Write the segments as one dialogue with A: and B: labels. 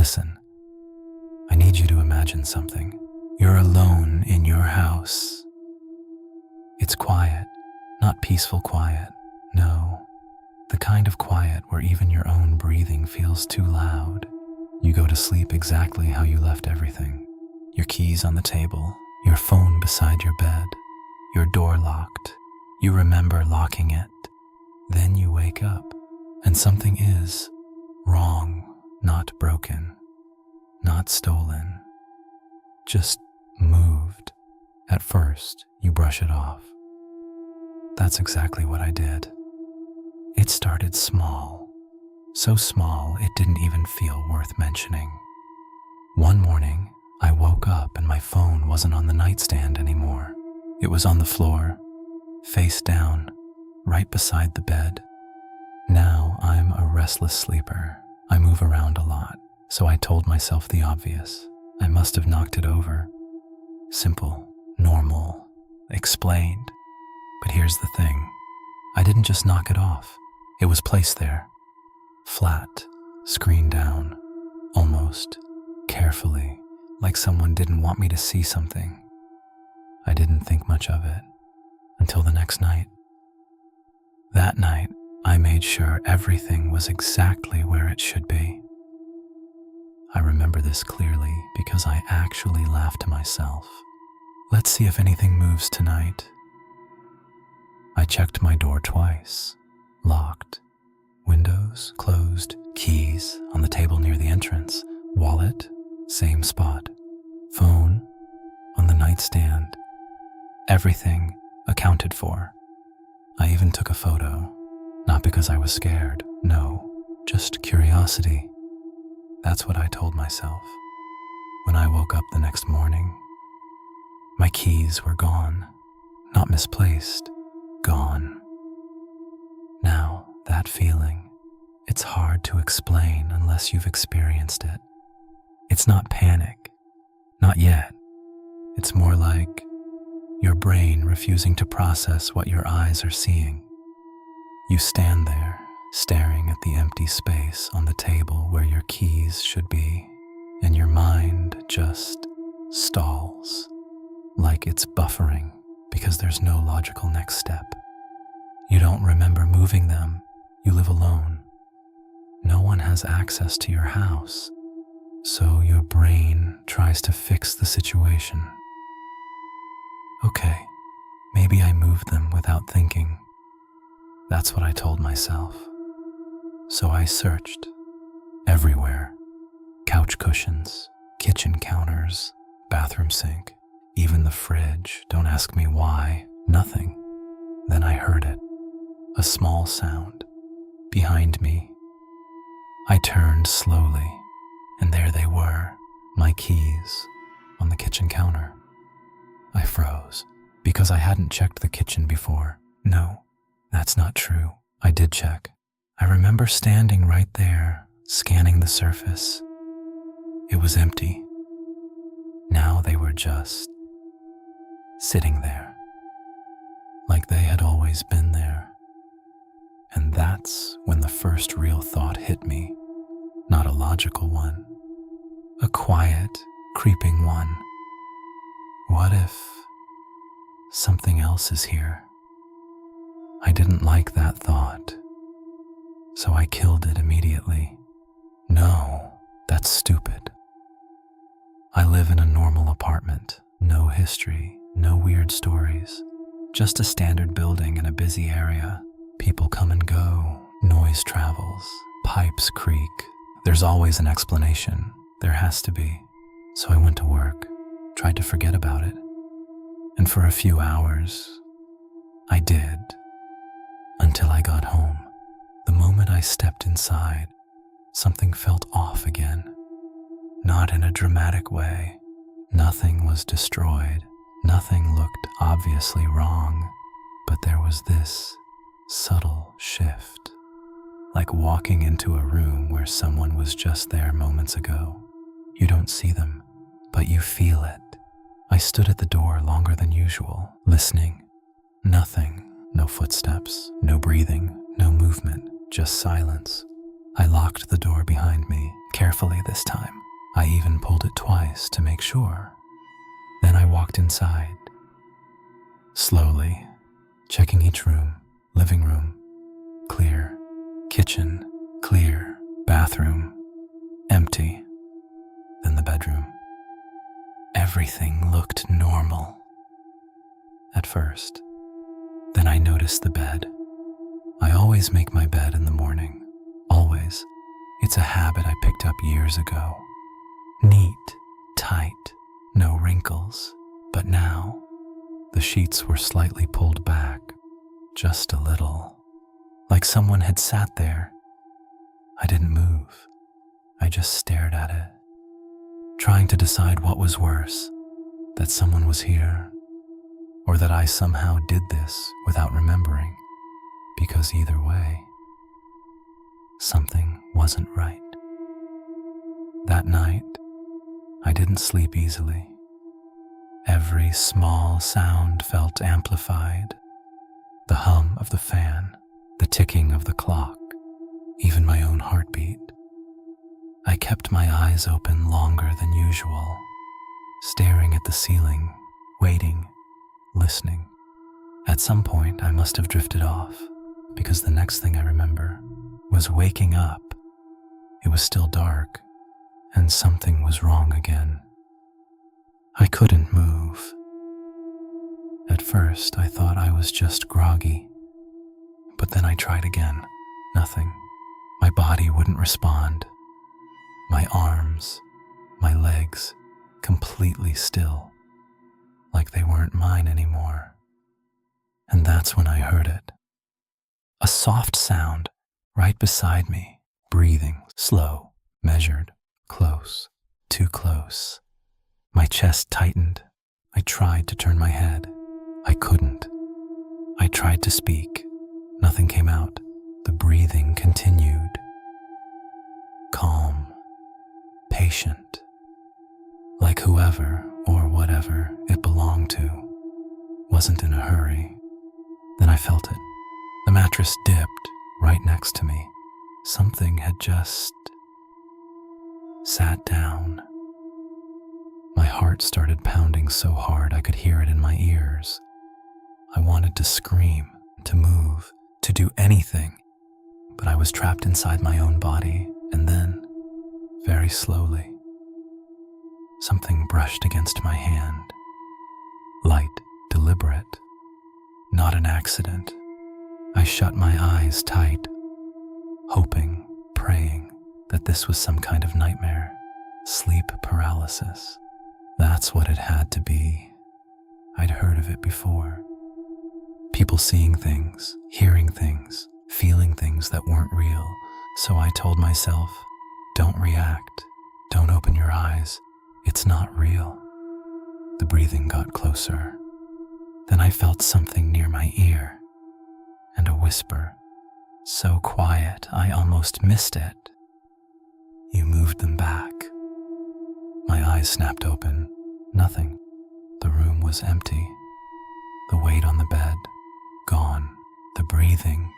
A: Listen, I need you to imagine something. You're alone in your house. It's quiet, not peaceful quiet. No, the kind of quiet where even your own breathing feels too loud. You go to sleep exactly how you left everything. Your keys on the table, your phone beside your bed, your door locked. You remember locking it. Then you wake up, and something is wrong, not broken, not stolen, just moved. At first, you brush it off. That's exactly what I did. It started small, so small it didn't even feel worth mentioning. One morning, I woke up and my phone wasn't on the nightstand anymore. It was on the floor, face down, right beside the bed. Now I'm a restless sleeper. I move around a lot, so I told myself the obvious. I must have knocked it over. Simple, normal, explained. But here's the thing. I didn't just knock it off. It was placed there, flat, screen down, almost carefully, like someone didn't want me to see something. I didn't think much of it until the next night. That night, I made sure everything was exactly where it should be. I remember this clearly because I actually laughed to myself. Let's see if anything moves tonight. I checked my door twice. Locked. Windows closed. Keys on the table near the entrance. Wallet, same spot. Phone on the nightstand. Everything accounted for. I even took a photo. Not because I was scared. No, just curiosity. That's what I told myself. When I woke up the next morning, my keys were gone. Not misplaced. Gone. Now, that feeling, it's hard to explain unless you've experienced it. It's not panic. Not yet. It's more like your brain refusing to process what your eyes are seeing. You stand there, staring at the empty space on the table where your keys should be, and your mind just stalls, like it's buffering because there's no logical next step. You don't remember moving them. You live alone. No one has access to your house, so your brain tries to fix the situation. Okay, maybe I moved them without thinking. That's what I told myself. So I searched everywhere. Couch cushions, kitchen counters, bathroom sink, even the fridge. Don't ask me why. Nothing. Then I heard it. A small sound. Behind me. I turned slowly, and there they were, my keys, on the kitchen counter. I froze, because I hadn't checked the kitchen before. No, that's not true. I did check. I remember standing right there, scanning the surface. It was empty. Now they were just sitting there, like they had always been there. And that's when the first real thought hit me. Not a logical one, a quiet, creeping one. What if something else is here? I didn't like that thought, so I killed it immediately. No, that's stupid. I live in a normal apartment, no history, no weird stories, just a standard building in a busy area. People come and go, noise travels, pipes creak. There's always an explanation. There has to be. So I went to work, tried to forget about it. And for a few hours, I did. Until I got home. The moment I stepped inside, something felt off again. Not in a dramatic way. Nothing was destroyed. Nothing looked obviously wrong. But there was this subtle shift, like walking into a room where someone was just there moments ago. You don't see them, but you feel it. I stood at the door longer than usual, listening. Nothing, no footsteps, no breathing, no movement, just silence. I locked the door behind me, carefully this time. I even pulled it twice to make sure. Then I walked inside, slowly, checking each room. Living room, clear. Kitchen, clear. Bathroom, empty. Then the bedroom. Everything looked normal at first. Then I noticed the bed. I always make my bed in the morning. Always. It's a habit I picked up years ago. Neat, tight, no wrinkles. But now, the sheets were slightly pulled back, just a little, like someone had sat there. I didn't move. I just stared at it, trying to decide what was worse, that someone was here, or that I somehow did this without remembering, because either way, something wasn't right. That night, I didn't sleep easily. Every small sound felt amplified. The hum of the fan, the ticking of the clock, even my own heartbeat. I kept my eyes open longer than usual, staring at the ceiling, waiting, listening. At some point, I must have drifted off, because the next thing I remember was waking up. It was still dark, and something was wrong again. I couldn't move. At first, I thought I was just groggy, but then I tried again. Nothing. My body wouldn't respond. My arms, my legs, completely still, like they weren't mine anymore. And that's when I heard it. A soft sound right beside me, breathing, slow, measured, close, too close. My chest tightened. I tried to turn my head. I couldn't. I tried to speak. Nothing came out. The breathing continued. Calm, patient, like whoever or whatever it belonged to wasn't in a hurry. Then I felt it. The mattress dipped right next to me. Something had just sat down. My heart started pounding so hard I could hear it in my ears. I wanted to scream, to move, to do anything, but I was trapped inside my own body, and then, very slowly, something brushed against my hand. Light, deliberate, not an accident. I shut my eyes tight, hoping, praying that this was some kind of nightmare, sleep paralysis. That's what it had to be. I'd heard of it before. People seeing things, hearing things, feeling things that weren't real. So I told myself, don't react, don't open your eyes, it's not real. The breathing got closer. Then I felt something near my ear, and a whisper, so quiet I almost missed it. You moved them back. My eyes snapped open. Nothing. The room was empty. The weight on the bed, gone. The breathing,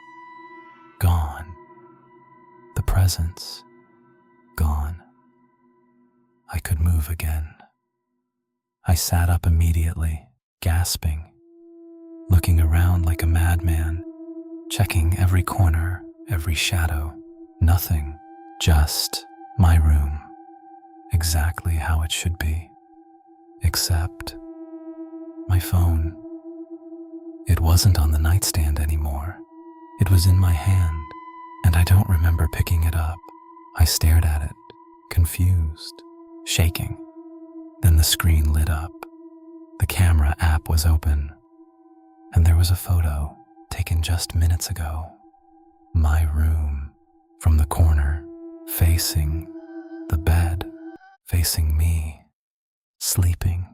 A: gone. The presence, gone. I could move again. I sat up immediately, gasping, looking around like a madman, checking every corner, every shadow. Nothing, just my room, exactly how it should be. Except my phone. It wasn't on the nightstand anymore. It was in my hand, and I don't remember picking it up. I stared at it, confused, shaking. Then the screen lit up. The camera app was open, and there was a photo taken just minutes ago. My room, from the corner, facing the bed, facing me, sleeping.